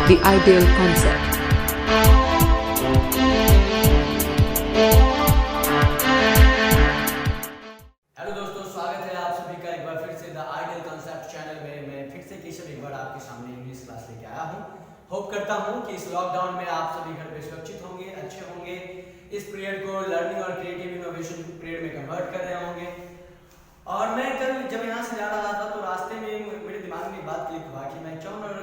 The Ideal Concept. Hello दोस्तों, स्वागत है आप सभी का एक बार फिर से द आइडियल कॉन्सेप्ट चैनल में। मैं फिर से केशव एक बार आपके सामने इंग्लिश क्लास लेके आया हूँ। होप करता हूँ कि इस लॉकडाउन में आप सभी घर पे सुरक्षित होंगे, अच्छे होंगे, इस पीरियड को लर्निंग और क्रिएटिव इनोवेशन पीरियड में कन्वर्ट कर रहे होंगे। और मैं कल जब यहाँ से जा रहा था तो रास्ते में मेरे दिमाग में एक बात क्लिक हुआ कि मैं क्यों न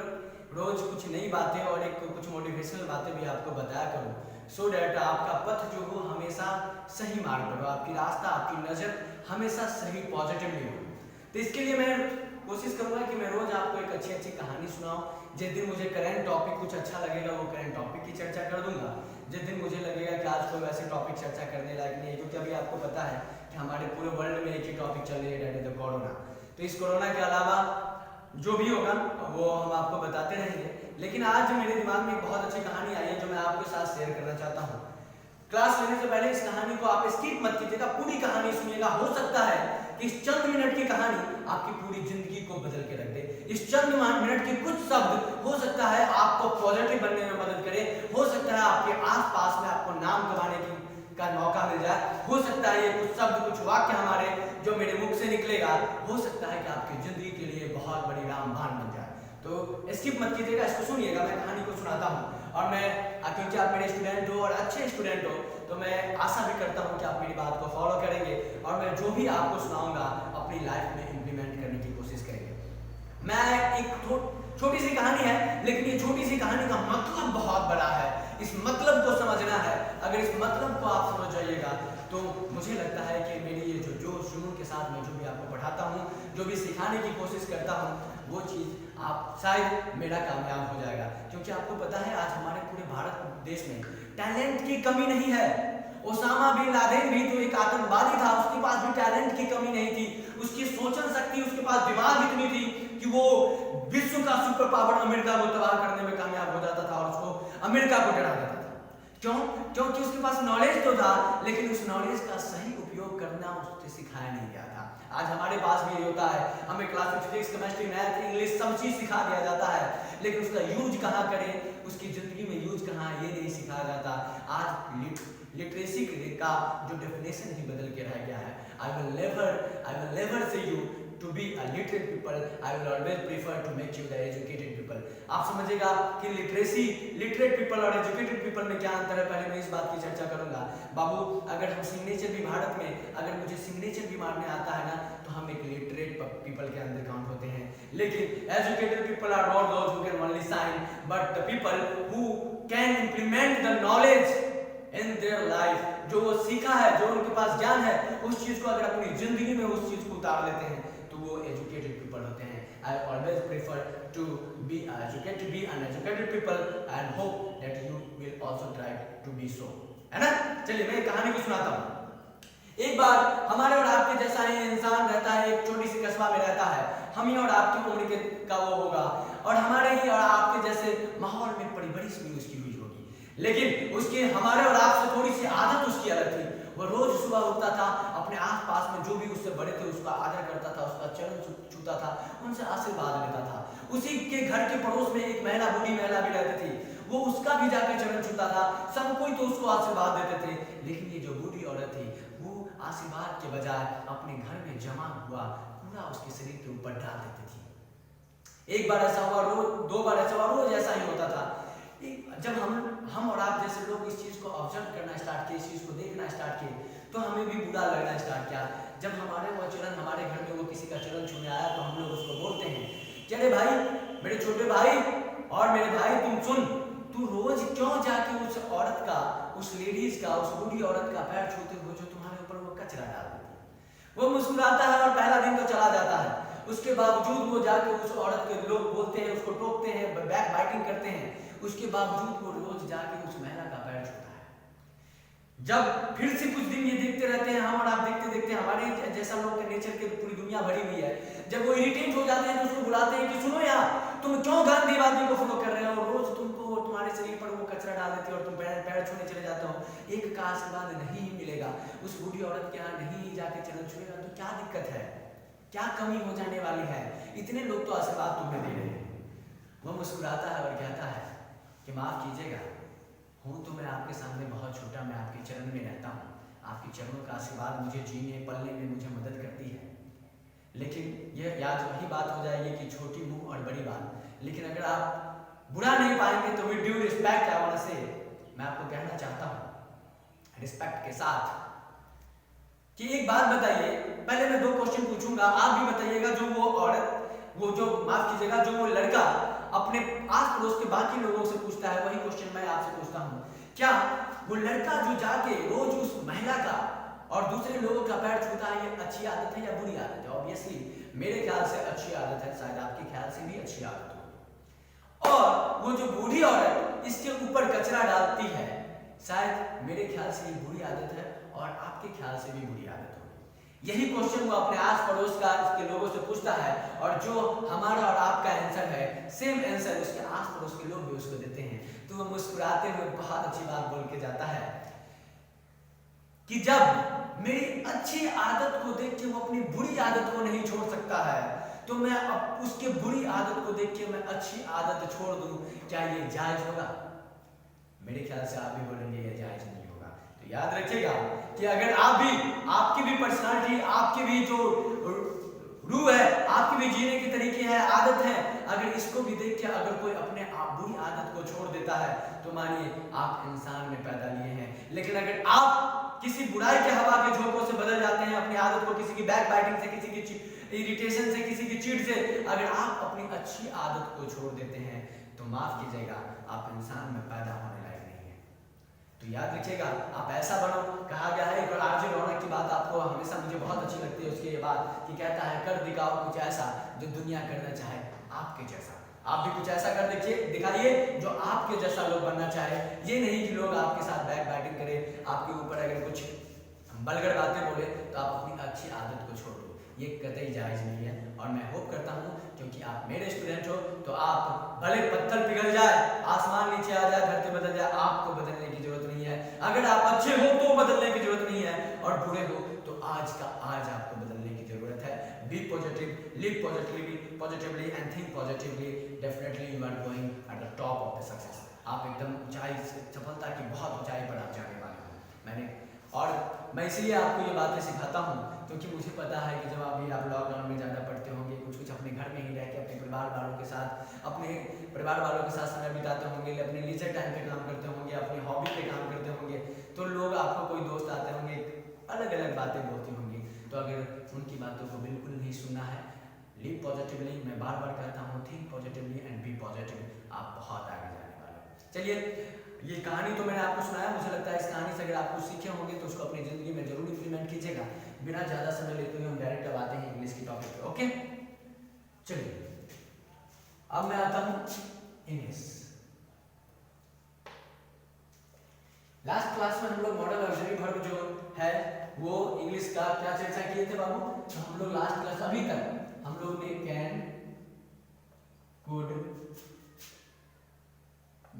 रोज कुछ नई बातें और कुछ मोटिवेशनल बातें भी आपको बताया करूँ, सो डैट आपका पथ जो हो हमेशा सही मार्ग पर हो, आपकी रास्ता, आपकी नज़र हमेशा सही पॉजिटिवली हो। तो इसके लिए मैं कोशिश करूंगा कि मैं रोज आपको एक अच्छी अच्छी कहानी सुनाऊं। जिस दिन मुझे करंट टॉपिक कुछ अच्छा लगेगा वो करंट टॉपिक की चर्चा कर दूंगा। जिस दिन मुझे लगेगा कि आज कोई वैसे टॉपिक चर्चा करने लायक नहीं है, क्योंकि अभी आपको पता है कि हमारे पूरे वर्ल्ड में एक ही टॉपिक चल रही है, दैट इज द कोरोना। तो इस कोरोना के अलावा जो भी होगा वो हम आपको बताते रहेंगे। लेकिन आज मेरे दिमाग में एक बहुत अच्छी कहानी आई है जो मैं आपके साथ शेयर करना चाहता हूँ। क्लास लेने से पहले इस कहानी को आप स्किप मत कीजिएगा, पूरी कहानी सुनिएगा। हो सकता है कि इस चंद मिनट की कहानी आपकी पूरी जिंदगी को बदल के रख दे। इस चंद मिनट के कुछ शब्द हो सकता है आपको पॉजिटिव बनने में मदद करे, हो सकता है आपके आसपास में आपको नाम कमाने का मौका मिल जाए, हो सकता है ये कुछ शब्द, कुछ वाक्य हमारे जो मेरे मुख से निकलेगा, हो सकता है कि आपकी जिंदगी के लिए बहुत बड़ी रामबाण बन जाए। तो स्किप मत कीजिएगा, इसको सुनिएगा। मैं कहानी को सुनाता हूँ और मैं, क्योंकि आप मेरे स्टूडेंट हो और अच्छे स्टूडेंट हो, तो मैं आशा भी करता हूँ कि आप मेरी बात को फॉलो करेंगे और मैं जो भी आपको सुनाऊंगा अपनी लाइफ में इंप्लीमेंट करने की कोशिश करेंगे। मैं एक छोटी सी कहानी है, लेकिन ये छोटी सी कहानी का मतलब बहुत बड़ा है। इस मतलब को समझना है। अगर इस मतलब को आप समझ जाइएगा तो मुझे लगता है कि मेरी ये जो जुनून के साथ मैं जो भी आपको पढ़ाता हूँ, जो भी सिखाने की कोशिश करता हूँ, वो चीज़ आप शायद मेरा कामयाब हो जाएगा। क्योंकि आपको पता है आज हमारे पूरे भारत देश में टैलेंट की कमी नहीं है। ओसामा बिन लादेन भी तो एक आतंकवादी था, उसके पास भी टैलेंट की कमी नहीं थी। उसकी सोचन शक्ति, उसके पास दिमाग इतनी थी कि वो विश्व का सुपर पावर अमेरिका को तबाह करने में कामयाब हो जाता था और उसको अमेरिका को डरा देता था। क्यों? क्योंकि उसके पास नॉलेज तो था, लेकिन उस नॉलेज का सही उपयोग करना उससे सिखाया नहीं गया था। आज हमारे पास भी होता है, हमें क्लास में फिजिक्स, केमिस्ट्री, मैथ, इंग्लिश सब चीज सिखा दिया जाता है, लेकिन उसका यूज कहाँ करें, उसकी जिंदगी में यूज कहाँ, ये नहीं सिखाया जाता। आज लिटरेसी का जो डेफिनेशन ही बदल के रह गया है। I will never say you to be a literate people. I will always prefer to make you the educated people. आप समझिएगा कि लिटरेट पीपल और एजुकेटेड पीपल में क्या अंतर है। पहले मैं इस बात की चर्चा करूंगा। बाबू, अगर हम सिग्नेचर भी भारत में, अगर मुझे सिग्नेचर भी मारने आता है ना, तो हम एक लिटरेट पीपल के अंदर काउंट होते हैं। लेकिन educated people are not those who can only sign, but the people who can implement the knowledge in their life. जो वो सीखा है, जो उनके पास ज्ञान है, उस चीज को अगर अपनी जिंदगी में उस चीज को उतार लेते हैं तो वो एजुकेटेड पीपल होते हैं। I always prefer to be educated, be uneducated people and hope that you will also try to be so, है ना। चलिए मैं कहानी को सुनाता हूँ। एक बार हमारे और आपके जैसा ही इंसान रहता है, एक छोटी सी कस्बा में रहता है। हम ही और आपकी उम्र का वो होगा और हमारे ही और आपके जैसे माहौल में बड़ी बड़ी स्पीड उसकी हुई होगी, लेकिन उसके हमारे और आपसे थोड़ी सी आदत उसकी अलग थी। वो रोज सुबह उठता था, अपने आसपास में जो भी उससे बड़े थे उसका आदर करता था, उसका चरण छूता था, उनसे आशीर्वाद लेता था। उसी के घर के पड़ोस में एक महिला, बूढ़ी महिला भी रहती थी, वो उसका भी जाकर चरण छूता था। सब कोई तो उसको आशीर्वाद देते थे, लेकिन ये जो बूढ़ी औरत थी वो आशीर्वाद के बजाय अपने घर में जमा हुआ पूरा उसके शरीर के ऊपर डाल देती थी। एक बार ऐसा हुआ, रोज, दो बार ऐसा हुआ, रोज ऐसा ही होता था। जब हम और आप जैसे लोग इस चीज को ऑब्जर्व करना स्टार्ट किए, इस चीज को देखना स्टार्ट किए, तो हमें भी बुरा लगना स्टार्ट किया। जब हमारे वो चरण, हमारे घर में वो किसी का चरण छूने आया तो हम लोग उसको बोलते हैं कि अरे भाई, मेरे छोटे भाई और मेरे भाई, तुम सुन, तू रोज क्यों जाके उस औरत का, उस लेडीज का, उस बूढ़ी औरत का पैर छूते हो जो तुम्हारे ऊपर वो कचरा डाल देती है। वो मुस्कुराता है और पहला दिन तो चला जाता है, उसके बावजूद वो जाके उस औरत के लोग बोलते हैं, उसको टोकते हैं, बैक बाइटिंग करते हैं, उसके बावजूद वो रोज जाके उस महिला का पैर छूता है। जब फिर से कुछ दिन ये देखते रहते हैं, हम और आप देखते देखते, हमारे जैसा लोग के नेचर के पूरी दुनिया भरी हुई है, जब वो इरिटेट हो जाते हैं तो उसको बुलाते हैं कि सुनो यार, तुम क्यों गांधी आदमी को फॉलो कर रहे हो, रोज तुमको तुम्हारे शरीर पर वो कचरा डाल देती है और तुम पैर छूने चले जाते हो, एक का आशीर्वाद नहीं मिलेगा, उस बूढ़ी औरत के यहाँ नहीं जाके चरण छुएगा तो क्या दिक्कत है, क्या कमी हो जाने वाली है, इतने लोग तो आशीर्वाद तुम्हें दे रहे हैं। वो मुस्कुराता है और कहता है कि माफ़ कीजिएगा, हूँ तो मैं आपके सामने बहुत छोटा, मैं आपके चरण में रहता हूँ, आपके चरणों का आशीर्वाद मुझे जीने पलने में मुझे मदद करती है। लेकिन यह याद वही बात हो जाएगी कि छोटी मुंह और बड़ी बात। लेकिन अगर आप बुरा नहीं पाएंगे तो with due respect I want to say, मैं आपको कहना चाहता हूँ रिस्पेक्ट के साथ कि एक बात बताइए, पहले मैं 2 क्वेश्चन पूछूंगा, आप भी बताइएगा। जो वो औरत, वो जो माफ कीजिएगा, जो वो लड़का अपने आस पड़ोस के बाकी लोगों से पूछता है, वही क्वेश्चन मैं आपसे पूछता हूँ। क्या वो लड़का जो जाके रोज उस महिला का और दूसरे लोगों का पैर छूता है, ये अच्छी आदत है या बुरी आदत है? ऑब्वियसली मेरे ख्याल से अच्छी आदत है, शायद आपके ख्याल से भी अच्छी आदत हो। और वो जो बूढ़ी औरत इसके ऊपर कचरा डालती है, शायद मेरे ख्याल से ये बुरी आदत है और आपके ख्याल से भी बुरी आदत होगी। यही क्वेश्चन वो अपने आस पड़ोस का इसके लोगों से पूछता है और जो हमारा और आपका आंसर है, सेम आंसर उसके आस पड़ोस के लोग भी उसको देते हैं। तो वो मुस्कुराते हुए बहुत अच्छी बात बोल के जाता है कि जब मेरी अच्छी आदत को देख के वो अपनी बुरी आदत को नहीं छोड़ सकता है, तो मैं अब उसके बुरी आदत को देख के मैं अच्छी आदत छोड़ दूं, क्या ये जायज होगा? मेरे ख्याल से आप भी बोलेंगे ये जायज नहीं होगा। तो याद रखिएगा कि अगर आप भी, आपकी भी पर्सनालिटी, आपकी भी जो रूह है, आपकी भी जीने के तरीके हैं, आदत है, अगर इसको भी देख के अगर कोई अपने बुरी आदत को छोड़ देता है, तो मानिए आप इंसान में पैदा लिए हैं। लेकिन अगर आप किसी बुराई के हवा के झोंकों से बदल जाते हैं, अपनी आदत को किसी की बैक बाइटिंग से, किसी की इरिटेशन से, किसी की चिढ़ से, अगर आप अपनी अच्छी आदत को छोड़ देते हैं, तो माफ कीजिएगा, आप इंसान में पैदा होने लायक नहीं है। तो याद रखिएगा, आप ऐसा बनो। कहा गया है, एक आरजे रौनक की बात आपको हमेशा मुझे बहुत अच्छी लगती है उसकी ये बात, कि कहता है कर दिखाओ कुछ ऐसा जो दुनिया करना चाहे आपके जैसा। आप भी कुछ ऐसा कर दिखाइए जो आपके जैसा लोग बनना चाहे। ये नहीं कि लोग आपके साथ बैक बाइटिंग करे, आपके ऊपर अगर कुछ बलगड़ बातें बोले, तो आप अपनी अच्छी आदत को छोड़ दो, ये कतई जायज नहीं है। और मैं होप करता हूँ क्योंकि आप मेरे स्टूडेंट हो, तो आप भले पत्थर पिघल जाए, आसमान नीचे आ जाए, धरती बदल जाए, आपको बदलने की जरूरत नहीं है। अगर आप अच्छे हो तो बदलने की जरूरत नहीं है, और बुरे हो तो आज का आज आपको बदलने की जरूरत है। Be positive, live positively and think positively, definitely you are going at the top of the success. आप एकदम ऊंचाई से, सफलता की बहुत ऊंचाई पर आप जाने वाले हो। मैं इसलिए आपको ये बातें सिखाता हूँ क्योंकि मुझे पता है कि जब अभी आप लॉकडाउन में ज़्यादा पढ़ते होंगे, कुछ अपने घर में ही रह के अपने परिवार वालों के साथ समय बिताते होंगे, अपने लीजर टाइम पे काम करते होंगे, अपनी हॉबी पे काम करते होंगे, तो लोग आपको, कोई दोस्त आते होंगे, अलग अलग बातें बोलती होंगी। तो अगर उनकी बातों को बिल्कुल नहीं सुनना है, लिव पॉजिटिवली, मैं बार बार कहता हूँ, think positively and be positive, आप बहुत आगे जाने वाले हो। चलिए, ये कहानी तो मैंने आपको सुनाया, मुझे लगता है इस कहानी से अगर आप कुछ सीखे होंगे तो उसको अपनी ज़िंदगी में जरूर इंप्लीमेंट कीजिएगा। बिना ज़्यादा समय लेते हुए हम डायरेक्ट अब आते हैं इंग्लिश की टॉपिक पे। ओके, चलिए अब मैं आता हूँ इंग्लिश। लास्ट क्लास में हम लोग मॉडल ऑक्सिलरी वर्ब जो है वो इंग्लिश का क्या चर्चा किए थे बाबू? तो हम लोग लास्ट क्लास, अभी तक हम लोग ने can, could,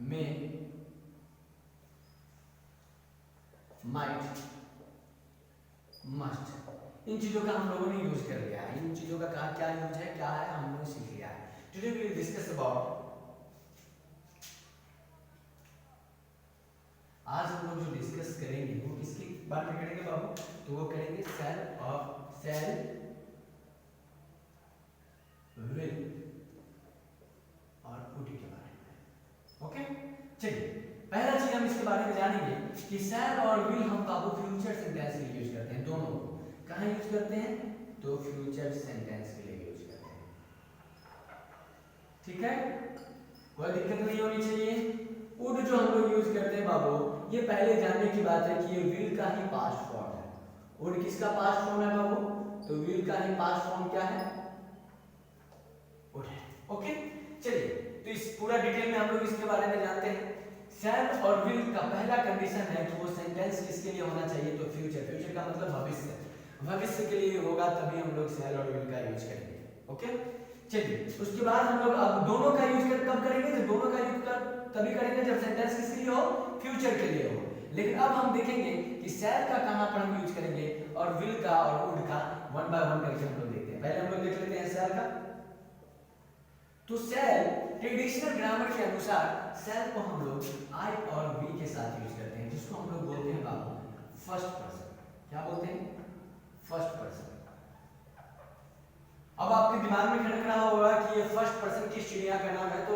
may, might, must, इन चीजों का हम लोगों ने यूज कर लिया है। इन चीजों का कहा क्या यूज है, क्या है, हम लोग सीख लिया है। Today we will discuss about, आज हम लोग जो डिस्कस करेंगे वो किसके बारे में करेंगे बाबू? तो वो करेंगे सेल ऑफ सेल विल और वुड के बारे में। ओके, चलिए पहला चीज हम इसके बारे में जानेंगे कि शैल और विल हम बाबू फ्यूचर सेंटेंस के लिए यूज करते हैं। दोनों को कहाँ यूज करते हैं? तो फ्यूचर सेंटेंस के लिए यूज करते हैं। ठीक है, कोई दिक्कत नहीं होनी चाहिए। वुड जो हम लोग यूज करते हैं बाबू, ये पहले जानने की बात है कि ये विल का ही पास्ट फॉर्म है। वुड किसका पास्ट फॉर्म है बाबू? तो विल का ही पास्ट फॉर्म क्या है? वुड है। ओके, चलिए तो इस पूरा डिटेल में हम लोग इसके बारे में जानते हैं। शैल और विल का पहला कंडीशन है कि वो सेंटेंस किसके लिए होना चाहिए? तो फ्यूचर। फ्यूचर का मतलब भविष्य, भविष्य के लिए होगा, तभी हम लोग शैल और विल का यूज करेंगे। ओके, चलिए उसके बाद हम लोग अब दोनों का यूज कब करेंगे? जब दोनों का यूज तभी करेंगे जब सेंटेंस किसके लिए हो? फ्यूचर के लिए हो। लेकिन अब हम देखेंगे कि शैल का कहां पर हम यूज करेंगे और विल का और वुड का वन बाय वन करके हम लोग देखते हैं। पहले हम लोग देख लेते हैं शैल का। तो शैल ट्रेडिशनल ग्रामर के अनुसार सेल को हम लोग आई और वी के साथ यूज करते हैं, जिसको हम लोग बोलते हैं बाबू फर्स्ट पर्सन। क्या बोलते हैं? First person. अब आपके दिमाग में खटक रहा होगा कि ये फर्स्ट पर्सन किस चिड़िया का नाम है, तो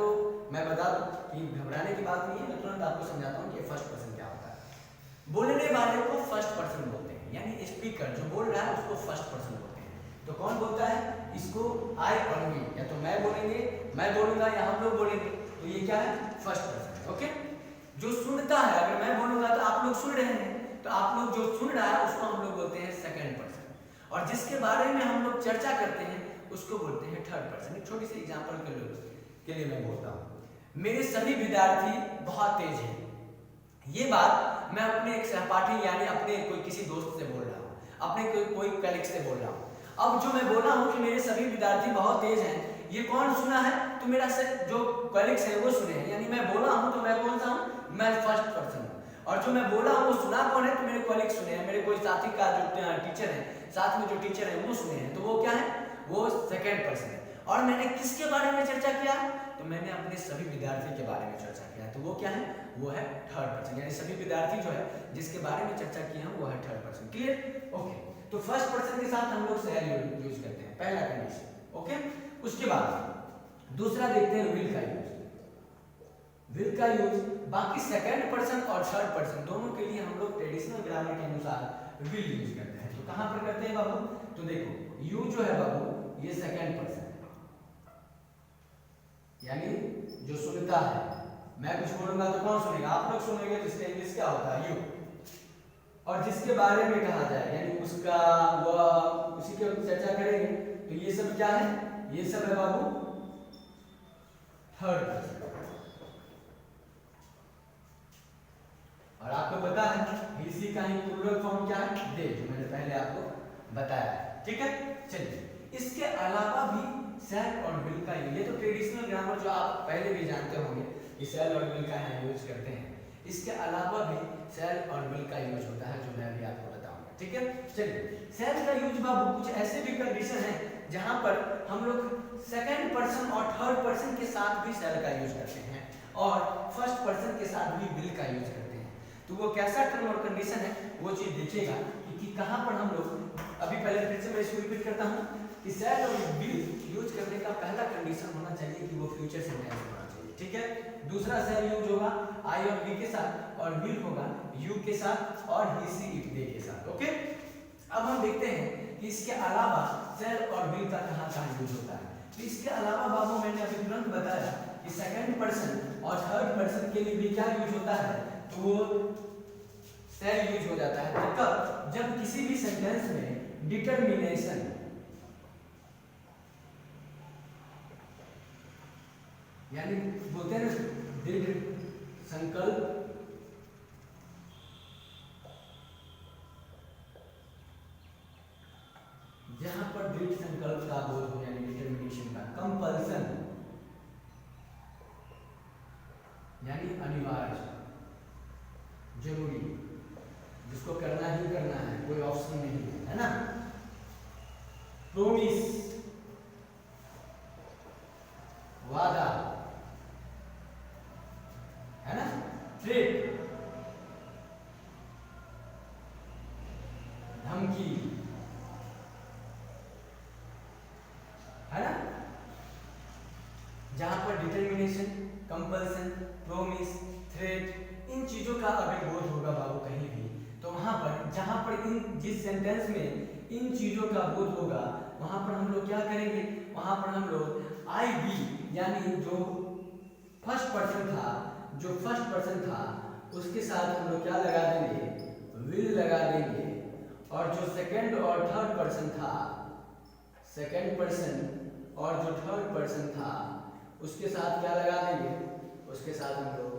मैं बता दूं कि घबराने की बात नहीं है, मैं तुरंत आपको समझाता हूँ कि ये फर्स्ट पर्सन क्या होता है। बोलने वाले को फर्स्ट पर्सन बोलते हैं, यानी स्पीकर जो बोल रहा है उसको फर्स्ट पर्सन बोलते हैं। तो कौन बोलता है इसको? आई और वी, या तो मैं बोलेंगे, मैं बोलूंगा, या हम लोग बोलेंगे, तो ये क्या है? First person. ओके। जो सुनता है, अगर मैं बोलूंगा तो आप लोग सुन रहे हैं, तो आप लोग जो सुन रहा है उसको हम लोग बोलते हैं सेकंड पर्सन, और जिसके बारे में हम लोग चर्चा करते हैं उसको बोलते हैं थर्ड पर्सन। एक छोटी सी एग्जांपल के लिए मैं बोलता हूँ, मेरे सभी विद्यार्थी बहुत तेज हैं। ये बात मैं अपने एक सहपाठी यानी अपने कोई किसी दोस्त से बोल रहा हूँ, अपने कोई कलीग से बोल रहा हूँ। अब जो मैं बोला हूँ कि मेरे सभी विद्यार्थी बहुत तेज हैं, ये कौन सुना है? तो मेरा जो कलीग्स है वो सुने हैं, यानी मैं बोला हूँ तो मैं कौन सा हूँ? मैं फर्स्ट पर्सन हूँ। और जो मैं बोला हूँ वो सुना कौन है? तो मेरे कलीग सुने हैं, मेरे कोई साथी का जो टीचर है, साथ में जो टीचर है वो सुने हैं, तो वो क्या है? वो सेकंड पर्सन है। और मैंने किसके बारे में चर्चा किया? तो मैंने अपने सभी विद्यार्थी के बारे में चर्चा किया, तो वो क्या है? वो है थर्ड पर्सन, यानी सभी विद्यार्थी जो है जिसके बारे में चर्चा की है वो है थर्ड पर्सन। क्लियर? ओके। तो फर्स्ट पर्सन के साथ हम लोग सेल यूज करते हैं, पहला कंडीशन। ओके। उसके बाद दूसरा देखते हैं विल का यूज। विल का यूज बाकी सेकंड पर्सन और थर्ड पर्सन दोनों के लिए हम लोग ट्रेडिशनल ग्रामर के अनुसार विल यूज करते हैं। तो कहां पर करते हैं बाबू? तो देखो यू जो है बाबू ये सेकंड पर्सन है, यानी जो सुनता है, मैं कुछ बोलूंगा तो कौन सुनेगा? आप लोग सुनेंगे, तो इसका इंग्लिश क्या होता है? यू। और जिसके बारे में कहा जाए यानी उसका वह उसी के चर्चा करेंगे, तो ये सब क्या है? ये सब है बाबू थर्ड पर्सन। और आपको पता है इसी का ही प्लूरल फॉर्म क्या है? दे, जो मैंने पहले आपको बताया। ठीक है, चलिए। इसके अलावा भी सेल और विल का यूज, ये तो ट्रेडिशनल ग्रामर जो आप पहले भी जानते होंगे कि सेल और विल का यूज करते हैं। इसके अलावा भी सेल और विल का यूज होता है, जो मैं अभी आपको बताऊंगा। ठीक है, चलिए। सेल का यूज बाबू कुछ ऐसे भी कंडीशन है जहां पर हम लोग सेकंड पर्सन और थर्ड पर्सन के साथ भी सेल का यूज करते हैं, और फर्स्ट पर्सन के साथ भी विल का यूज करते हैं। तो वो कैसा टर्म और कंडीशन है वो चीज देखिएगा कि कहां पर हम लोग, अभी पहले फिर से मैं इसको रिपीट करता हूं कि सेल और विल यूज करने का पहला कंडीशन होना चाहिए कि वो फ्यूचर सेंटेंस होना चाहिए। ठीक है। दूसरा सेल यूज होगा आई और वी के साथ, और विल होगा यू के साथ और ही सी इट दे के साथ। ओके। अब हम देखते हैं कि इसके अलावा सेल और विल का कहां यूज होता है। तो इसके अलावा बाबू मैंने अभी तुरंत बताया कि सेकंड पर्सन और थर्ड पर्सन के लिए भी क्या यूज होता है? तो वो सेल यूज हो जाता है। कब? जब किसी भी सेंटेंस में डिटरमिनेशन, यानी बोलते हैं ना दृढ़ संकल्प, जहां पर दृढ़ संकल्प का बोध हो यानी डिटरमिनेशन का, कंपल्सन यानी अनिवार्य, जरूरी, जिसको करना ही करना है, कोई ऑप्शन नहीं है ना। प्रोमिस वादा है ना, थ्रेट धमकी है ना। जहां पर डिटरमिनेशन, कंपल्सन, प्रोमिस, थ्रेट, इन चीजों का अगर बोध होगा बाबू कहीं भी, तो वहां पर जहां पर इन जिस सेंटेंस में इन चीजों का बोध होगा वहां पर हम लोग क्या करेंगे? वहां पर हम लोग आई वी यानी जो फर्स्ट पर्सन था उसके साथ हम लोग क्या लगा देंगे? विल लगा देंगे। और जो सेकंड और थर्ड पर्सन था, सेकंड पर्सन और जो थर्ड पर्सन था उसके साथ क्या लगा देंगे? उसके साथ हम लोग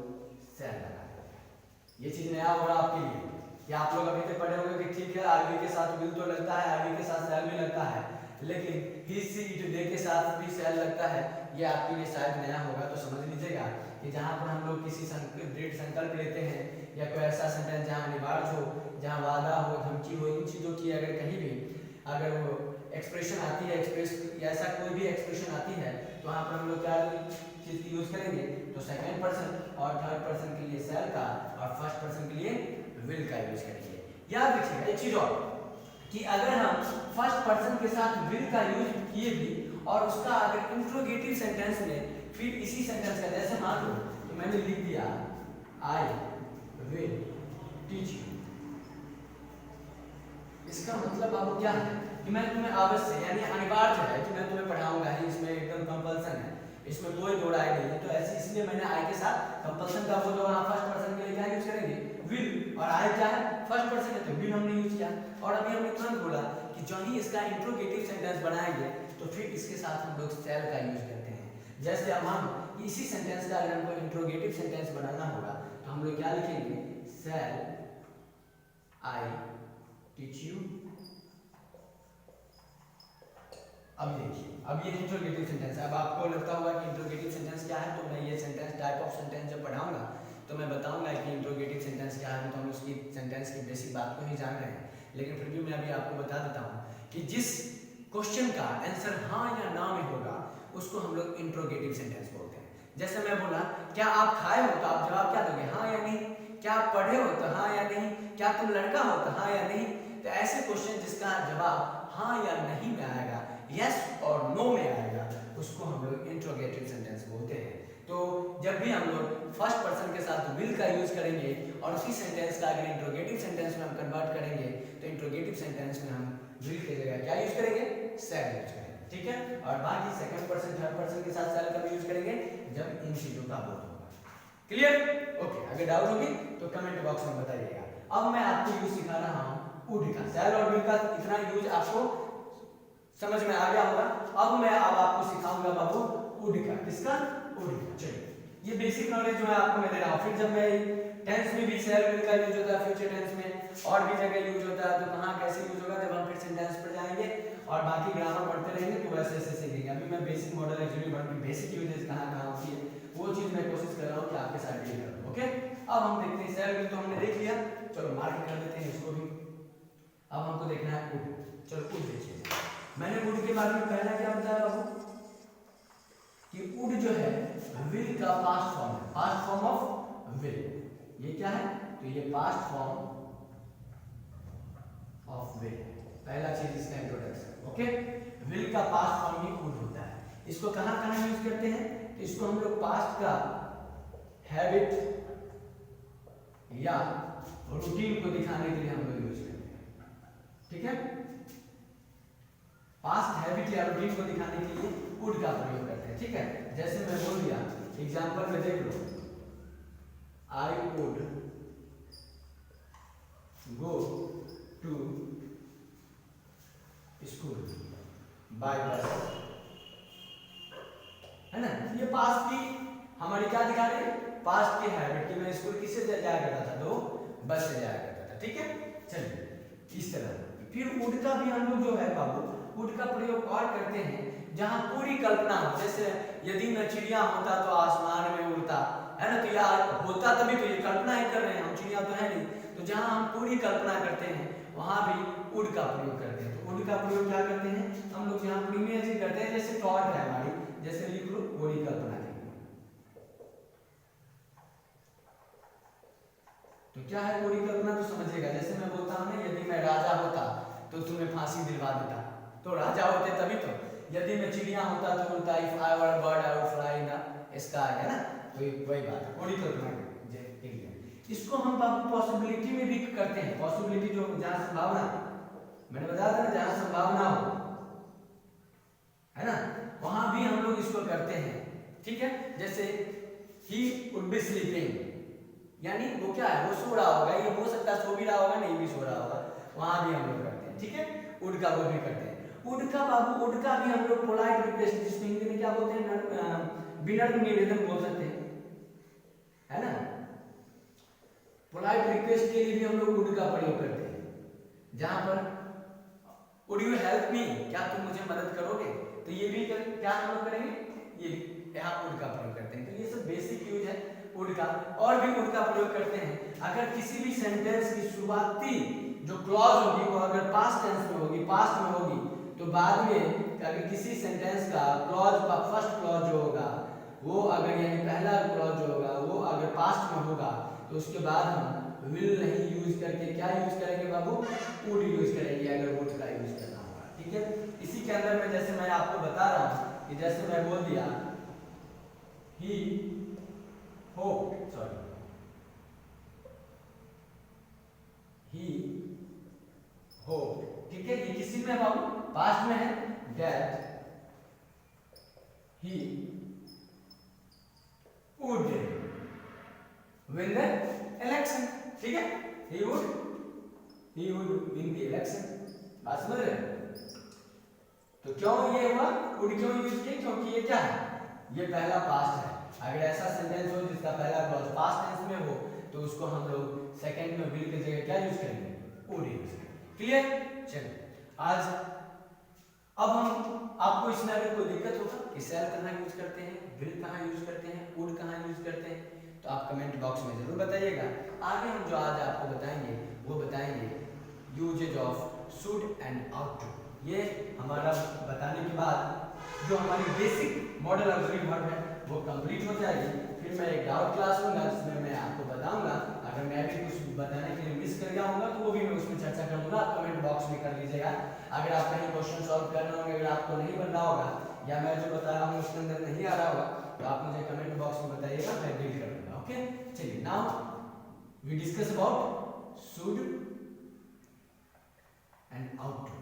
सेल लगा देंगे। ये चीज नया होगा आपके लिए कि आप लोग अभी तक पढ़े होंगे कि ठीक है आईवी के साथ विल तो लगता है, आईवी के साथ सेल भी लगता है, लेकिन ही सी इट दे के साथ भी सेल लगता है। ये आपके लिए शायद नया होगा, तो समझ लीजिएगा कि जहाँ पर हम लोग किसी दृढ़ संकल्प लेते हैं या कोई ऐसा सेंटेंस जहाँ अनिवार्य हो, जहाँ वादा हो, धमकी हो, इन चीज़ों की अगर कहीं भी अगर वो एक्सप्रेशन आती है, ऐसा कोई भी एक्सप्रेशन आती है, तो वहाँ पर हम लोग क्या चीज की यूज करेंगे तो सेकंड पर्सन, और थर्ड पर्सन के लिए सेल का, और फर्स्ट पर्सन के लिए विल का यूज करेंगे। याद रखिएगा एक चीज और कि अगर हम फर्स्ट पर्सन के साथ विल का यूज किए भी और उसका अगर इंट्रोगेटिव सेंटेंस में फिर इसी सेंटेंस का, जैसे मान लो तो मैंने लिख दिया आई विल टीच यू, इसका मतलब आपको क्या है कि मैं तुम्हें अवश्य यानी अनिवार्य है कि मैं तुम्हें पढ़ाऊंगा ही, इसमें एकदम कंपल्सन है, इसमें कोई दो राय नहीं है। तो ऐसे इसलिए मैंने आई के साथ कंपल्सन का वो, तो वहां फर्स्ट पर्सन के लिए क्या यूज करेंगे विल, और आई क्या है फर्स्ट पर्सन है तो विल हमने यूज किया। और अभी हमने तुरंत बोला कि जब ही इसका इंट्रोगेटिव सेंटेंस बनाएंगे तो फिर इसके साथ हम लोग सेल का यूज करते हैं। जैसे अब हम इसी सेंटेंस का अगर हमको इंट्रोगेटिव सेंटेंस बनाना होगा तो हम लोग क्या लिखेंगे, सेल आई टीच यू। अब देखिए, अब ये इंट्रोगेटिव सेंटेंस है। अब आपको लगता होगा कि इंट्रोगेटिव सेंटेंस क्या है, तो मैं ये सेंटेंस टाइप ऑफ सेंटेंस जब पढ़ाऊंगा तो मैं बताऊंगा कि इंट्रोगेटिव सेंटेंस क्या है, तो हम उसकी सेंटेंस की बेसिक बात को ही जान रहे हैं। लेकिन फिर भी मैं अभी आपको बता देता हूँ कि जिस क्वेश्चन का आंसर हाँ या ना में होगा उसको हम लोग इंट्रोगेटिव सेंटेंस बोलते हैं। जैसे मैं बोला क्या आप खाए हो, तो आप जवाब क्या दोगे, हाँ या नहीं। क्या आप पढ़े हो, तो हाँ या नहीं। क्या तुम लड़का हो, तो हाँ या नहीं। तो ऐसे क्वेश्चन जिसका जवाब हाँ या नहीं में आएगा, यस और नो में आएगा, उसको हम लोग इंट्रोगेटिव सेंटेंस बोलते हैं। तो जब भी हम लोग फर्स्ट पर्सन के साथ विल का यूज करेंगे और उसी सेंटेंस का अगर इंट्रोगेटिव सेंटेंस में हम कन्वर्ट करेंगे तो इंट्रोगेटिव सेंटेंस में हम विल की जगह क्या यूज करेंगे, सेल यूज करेंगे, ठीक है। और बाकी सेकंड पर्सन थर्ड पर्सन के साथ सेल का भी यूज करेंगे जब इन चीजों का बोध होगा। क्लियर? ओके, अगर डाउट होगी तो कमेंट बॉक्स में बताइएगा। अब मैं आपको यूज सिखा रहा हूँ वुड का। सेल और विल का इतना यूज आपको समझ में आ गया होगा। अब मैं आपको सिखाऊंगा बाबू वुड का। किसका? वुड का। चलिए, ये बेसिक नॉलेज जो है आपको मैं दे रहा हूँ। फिर जब मैं टेंस में भी सेल विल का यूज होता है, फ्यूचर टेंस में और भी जगह यूज होता है, तो कहाँ कैसे यूज होगा जब हम फिर सेंटेंस पर जाएंगे और बाकी ग्रामर पढ़ते रहेंगे तो वैसे ऐसे सीखेंगे। अभी मैं बेसिक मॉडल एक्चुअली वर्ड की बेसिक यूजेस कहाँ होती है वो चीज मैं कोशिश कर रहा हूँ कि आपके साथ डील करूँ। ओके, अब हम देखते हैं सेल विल तो हमने देख लिया, चलो मार्क कर देते हैं इसको भी। अब हमको देखना है वुड। चलो वुड देखिए, मैंने वुड के बारे में पहला क्या बताया बाबू कि वुड जो है विल का पास्ट फॉर्म है, पास्ट फॉर्म ऑफ विल। ये क्या है, तो ये पास्ट फॉर्म ऑफ विल, पहला चीज इसका इंट्रोडक्शन। ओके, विल का पास्ट फॉर्म ही वुड होता है। इसको कहां कहां यूज करते हैं, तो इसको हम लोग पास्ट का हैबिट या रूटीन को दिखाने के लिए हम लोग यूज करते हैं, ठीक है। पास्ट हैबिट या रूटीन को दिखाने के लिए वुड का प्रयोग करते हैं, ठीक है। जैसे मैं बोल दिया एग्जांपल में देख लो, I would go to school by bus, है ना। ये पास्ट की हमारी क्या दिखा रहे हैं, पास्ट की हैबिट कि मैं स्कूल किससे जाया करता था, तो बस से जाया करता था, ठीक है। चलिए इस तरह फिर वुड का भी हम लोग जो है बाबू वुड का प्रयोग और करते हैं जहां पूरी कल्पना हो। जैसे यदि मैं चिड़िया होता तो आसमान में उड़ता, है ना, तो यार होता तभी तो, ये कल्पना ही कर रहे हैं हम, चिड़िया तो है नहीं। तो जहां हम पूरी कल्पना करते हैं वहां भी वुड का प्रयोग करते हैं। तो वुड का प्रयोग क्या करते हैं हम लोग, जहां पूरी इमेजिन करते हैं, जैसे थॉट है हमारी, जैसे लिख लो पूरी कल्पना की। तो क्या है पूरी कल्पना, तो समझिएगा। जैसे मैं बोलता हूं ना, यदि मैं राजा होता तो तुम्हें फांसी दिलवा देता, तो राजा होते तभी तो। यदि मैं चिड़िया होता तो बोलता if I were a bird I would fly in the sky, है ना। तो वही बात है, पूरी कल्पना के लिए। इसको हम पॉसिबिलिटी में भी करते हैं। पॉसिबिलिटी जो जहां संभावना, मैंने बताया था ना, जहां संभावना हो, है ना, वहां भी हम लोग इसको करते हैं, ठीक है। जैसे ही वुड बी स्लीपिंग, यानी वो क्या है, वो सो रहा होगा, ये हो सकता है सो भी रहा होगा, नहीं भी सो रहा होगा, वहां भी हम लोग करते हैं, ठीक है। वुड का वो भी करते हैं। वुड का बाबू, वुड का भी हम लोग पोलाइट रिक्वेस्ट, जिसमें हिंदी में क्या बोलते हैं, विनम्र निवेदन बोल सकते हैं, है ना। पोलाइट रिक्वेस्ट के लिए भी हम लोग वुड का प्रयोग करते हैं, जहां पर वुड यू हेल्प मी, क्या तुम मुझे मदद करोगे, तो ये भी क्या हम लोग करेंगे, ये यहाँ वुड का प्रयोग करते हैं। तो ये सब बेसिक यूज है वुड का। और भी वुड का प्रयोग करते हैं अगर किसी भी सेंटेंस की शुरुआती जो क्लॉज होगी वो अगर पास्ट टेंस में होगी, पास्ट में होगी, तो बाद में अगर किसी सेंटेंस का क्लॉज का फर्स्ट क्लॉज जो होगा वो अगर यानी पहला क्लॉज जो होगा वो अगर पास्ट में होगा तो उसके बाद हम विल नहीं यूज करके क्या यूज करेंगे बाबू, वुड यूज करेंगे अगर वुड का यूज करना होगा। ठीक है, इसी के अंदर में जैसे मैं आपको बता रहा हूँ कि जैसे मैं बोल दिया ही होप, सॉरी ही होप, ठीक है, ये किसी में बाबू पास्ट में है, that he would win the election, ठीक है, he would win the election। बात समझ रहे हैं? तो क्यों ये हुआ, would क्यों यूज किया, क्योंकि ये क्या है, ये पहला पास्ट है। अगर ऐसा सेंटेंस हो जिसका पहला क्लॉज पास्ट टेंस में हो तो उसको हम लोग सेकंड में will की जगह क्या यूज करेंगे, would यूज करेंगे। क्लियर? चलिए आज अब हम आपको इसमें अगर कोई दिक्कत होगा कि सेल कहाँ यूज करते हैं, विल कहाँ यूज करते हैं, वुड कहाँ यूज करते हैं, तो आप कमेंट बॉक्स में जरूर बताइएगा। आगे हम जो आज आपको बताएंगे वो बताएंगे usages of should and ought to. ये हमारा बताने के बाद जो हमारी बेसिक मॉडल ऑक्सिलरी वर्ब है वो कंप्लीट हो जाएगी। फिर मैं एक डाउट क्लास लूंगा जिसमें मैं आपको बताऊंगा, अगर मैं भी कुछ बताने के लिए मिस कर गया होगा तो वो भी मैं उसमें चर्चा कर दूंगा, आप कमेंट बॉक्स में कर लीजिएगा। अगर आप कहीं क्वेश्चन सॉल्व कर रहे होंगे, अगर आपको नहीं बन रहा होगा या मैं जो बता रहा हूँ उसके अंदर नहीं आ रहा होगा तो आप मुझे कमेंट बॉक्स में बताइएगा, मैं डील कर दूंगा। ओके, चलिए now we discuss about should and ought to.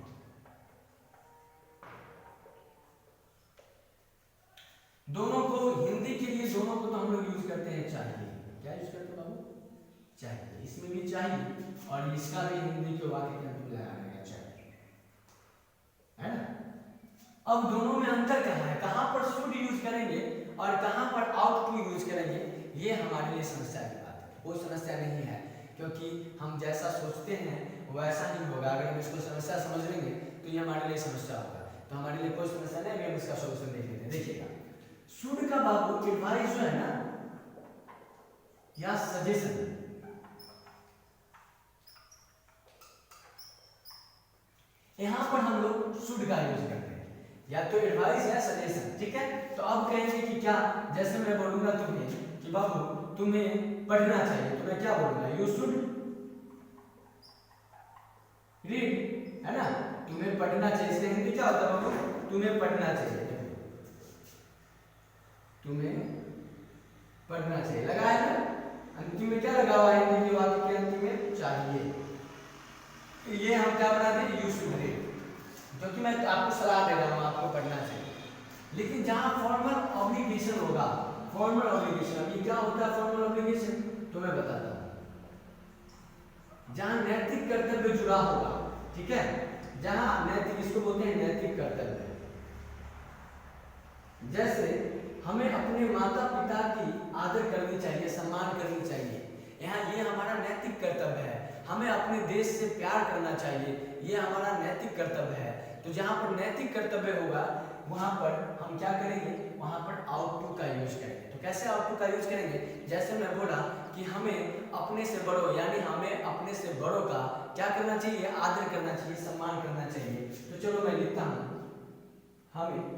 दोनों को हिंदी के लिए दोनों को तो हम लोग यूज करते हैं चाहिए, क्या यूज करते हैं बाबू, चाहिए, इसमें भी चाहिए और इसका भी हिंदी के वाक्य के अंदर लगाना है चाहिए, है ना। अब दोनों में अंतर कहाँ है, कहाँ पर शुड यूज करेंगे और कहाँ पर आउट टू यूज करेंगे, ये हमारे लिए समस्या की बात है। कोई समस्या नहीं है क्योंकि हम जैसा सोचते हैं वैसा ही होगा। अगर हम इसको समस्या समझ लेंगे तो ये हमारे लिए समस्या होगा, तो हमारे लिए कोई समस्या नहीं। अभी हम इसका सोल्यूशन देख लेते हैं। देखिएगा शुड का बाबू एडवाइस जो है ना या सजेशन, यहां पर हम लोग शुड का यूज करते हैं, या तो एडवाइस या सजेशन, ठीक है। तो अब कहेंगे कि क्या, जैसे मैं बोलूंगा तुम्हें कि बाबू तुम्हें पढ़ना चाहिए तो मैं क्या बोलूंगा, यू शुड रीड, है ना, तुम्हें पढ़ना चाहिए। इसका हिंदी क्या होता है बाबू, तुम्हें पढ़ना चाहिए, तुम्हें पढ़ना चाहिए, लगा है ना, अंतिम में क्या लगा हुआ है हिंदी के वाक्य के अंतिम में चाहिए। तो ये हम क्या बना दें, यू शुड रीड, जो कि मैं आपको सलाह दे रहा हूं आपको पढ़ना चाहिए। लेकिन जहां फॉर्मल ऑब्लिगेशन होगा, फॉर्मल ऑब्लिगेशन, अभी क्या होता है फॉर्मल ऑब्लिगेशन तो मैं बताता हूं, जहां नैतिक कर्तव्य जुड़ा होगा, ठीक है, जहां नैतिक, इसको बोलते हैं नैतिक कर्तव्य। जैसे हमें अपने माता पिता की आदर करनी चाहिए, सम्मान करनी चाहिए, यहाँ ये हमारा नैतिक कर्तव्य है। हमें अपने देश से प्यार करना चाहिए, ये हमारा नैतिक कर्तव्य है। तो जहाँ पर नैतिक कर्तव्य होगा वहाँ पर हम क्या करेंगे, वहाँ पर आउट टू का यूज करेंगे। तो कैसे आउट टू का यूज करेंगे, जैसे मैं बोला कि हमें अपने से बड़ों, यानी हमें अपने से बड़ों का क्या करना चाहिए, आदर करना चाहिए, सम्मान करना चाहिए। तो चलो मैं लिखता हूँ, हमें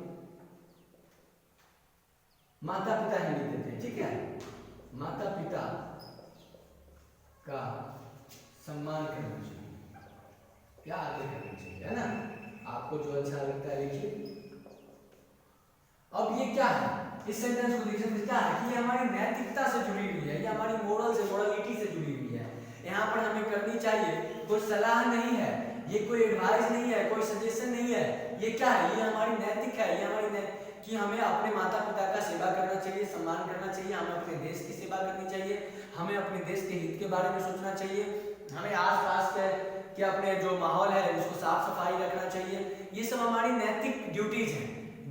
माता पिता ही लिख देते हैं, ठीक है, माता पिता का सम्मान करना चाहिए, क्या आदर करना चाहिए, है ना। आपको जो अच्छा लगता है लिखिए। अब ये क्या है, इस सेंटेंस को देखिए क्या है कि ये हमारी नैतिकता से जुड़ी हुई है, ये हमारी मोरल से, मोरलिटी से जुड़ी हुई है। यहाँ पर हमें करनी चाहिए, कोई सलाह नहीं है, ये कोई एडवाइस नहीं है, कोई सजेशन नहीं है, ये क्या है, ये हमारी नैतिक है, ये हमारी कि हमें अपने माता पिता का सेवा करना चाहिए, सम्मान करना चाहिए, हमें अपने देश की सेवा करनी चाहिए, हमें अपने देश के हित के बारे में सोचना चाहिए, हमें आसपास के अपने जो माहौल है उसको साफ सफाई रखना चाहिए। ये सब हमारी नैतिक ड्यूटीज हैं,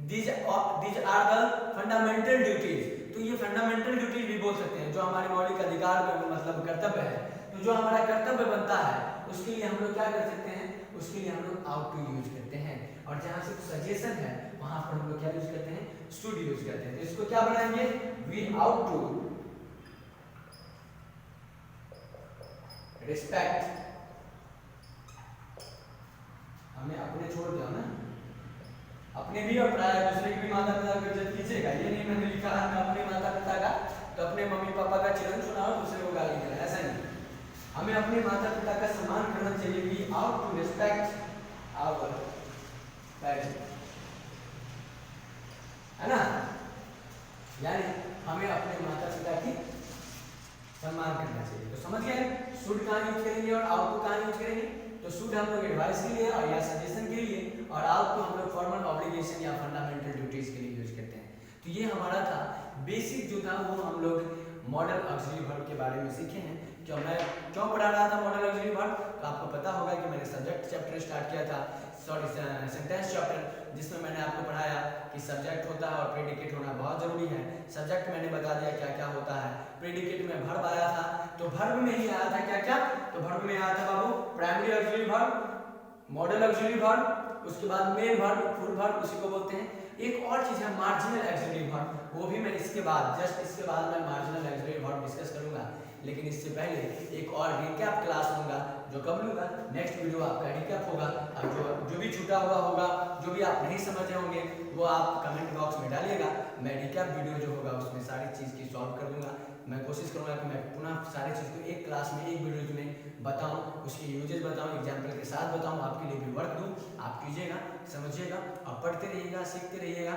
these are the fundamental duties. तो ये फंडामेंटल ड्यूटीज भी बोल सकते हैं, जो हमारे मौलिक अधिकार में मतलब कर्तव्य है। तो जो हमारा कर्तव्य बनता है उसके लिए हम लोग क्या कर सकते हैं, उसके लिए हम लोग आउट टू यूज करते हैं। और जहां से सजेशन है वहां पर हम लोग क्या यूज करते हैं, शुड यूज करते हैं। तो इसको क्या बनाएंगे, वी आउट टू रिस्पेक्ट, हमें अपने छोड़ दो ना, अपने भी और प्राय दूसरे के भी माता पिता को इज्जत कीजिएगा। ये नहीं मैंने लिखा है मैं अपने माता पिता का तो अपने मम्मी पापा का चिरंजीव सुनाओ दूसरे को गाली देना, ऐसा नहीं। हमें अपने माता पिता का सम्मान करना चाहिए। We ought to respect our parents, है ना। यानी हमें अपने माता पिता की सम्मान करना चाहिए। तो समझ गए शुड कहाँ यूज करेंगे और आउट को कहाँ यूज करेंगे। तो शुड हम लोग एडवाइस के लिए और या सजेशन के लिए और आउट को हम लोग फॉर्मल ऑब्लिगेशन या फंडामेंटल ड्यूटीज के लिए यूज करते हैं। तो ये हमारा था बेसिक जो था वो हम लोग मॉडल ऑक्सिलरी वर्ब के बारे में सीखे हैं। मैं क्यों पढ़ा रहा था मॉडल ऑक्सिलरी वर्ब, तो आपको पता होगा कि मैंने सब्जेक्ट चैप्टर स्टार्ट किया था, सॉरी सेंटेंस चैप्टर, जिसमें मैंने आपको पढ़ाया कि सब्जेक्ट होता है और प्रेडिकेट होना बहुत जरूरी है। सब्जेक्ट मैंने बता दिया क्या क्या होता है, प्रेडिकेट में वर्ब आया था, तो वर्ब में ही आया था क्या क्या, तो वर्ब में आया था बाबू primary auxiliary verb, modal auxiliary verb, उसके बाद मेन वर्ब, फुल वर्ब उसी को बोलते हैं। एक और चीज है मार्जिनल ऑक्सिलरी वर्ब, वो भी मैं इसके बाद जस्ट इसके बाद मैं मार्जिनल ऑक्सिलरी वर्ब डिस्कस करूंगा। लेकिन इससे पहले एक और रिकैप क्लास लूंगा, जो कब लूंगा, नेक्स्ट वीडियो आपका रिकैप होगा। अब जो भी छूटा हुआ होगा, जो भी आप नहीं समझे होंगे वो आप कमेंट बॉक्स में डालिएगा। मैं रिकैप वीडियो जो होगा उसमें सारी चीज़ की सॉल्व कर दूंगा। मैं कोशिश करूंगा कि मैं पुनः सारी चीज़ को एक क्लास में एक वीडियो में बताऊं, उसकी यूजेज बताऊं, एग्जाम्पल के साथ बताऊं, आपके लिए भी वर्क दूं। आप कीजिएगा, समझिएगा और पढ़ते रहिएगा, सीखते रहिएगा।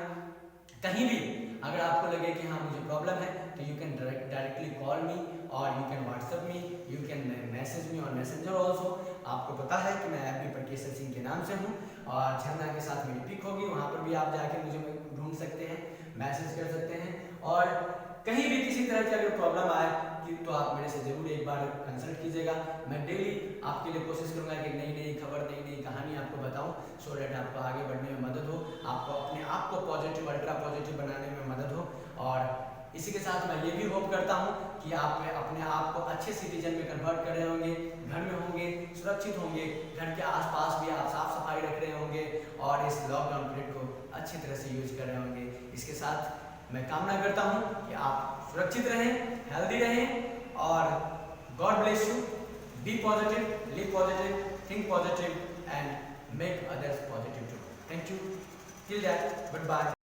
कहीं भी अगर आपको लगे कि हाँ मुझे प्रॉब्लम है तो you can directly call me और you can WhatsApp me, you can message me on Messenger also. आपको पता है कि मैं एफबी पर केसर सिंह के नाम से हूँ और झरना के साथ मेरी पिक होगी, वहाँ पर भी आप जाके मुझे ढूंढ सकते हैं, मैसेज कर सकते हैं। और कहीं भी किसी तरह की अगर प्रॉब्लम आए तो आप मेरे से जरूर एक बार कंसल्ट कीजिएगा। मैं डेली आपके लिए कोशिश करूंगा कि नई नई खबर, नई नई कहानी आपको बताऊं, सो डेट आपको आगे बढ़ने में मदद हो, आपको अपने आप को पॉजिटिव अल्ट्रा पॉजिटिव बनाने में मदद हो। और इसी के साथ मैं ये भी होप करता हूँ कि आप अपने आप को अच्छे सिटीजन में कन्वर्ट कर रहे होंगे, घर में होंगे, सुरक्षित होंगे, घर के आसपास भी आप साफ सफाई रख रहे होंगे और इस लॉकडाउन पीरियड को अच्छी तरह से यूज कर रहे होंगे। इसके साथ मैं कामना करता हूँ कि आप सुरक्षित रहें, हेल्दी रहें और God bless you. Be positive, live positive, think positive and make others positive too. Thank you. Till that, goodbye.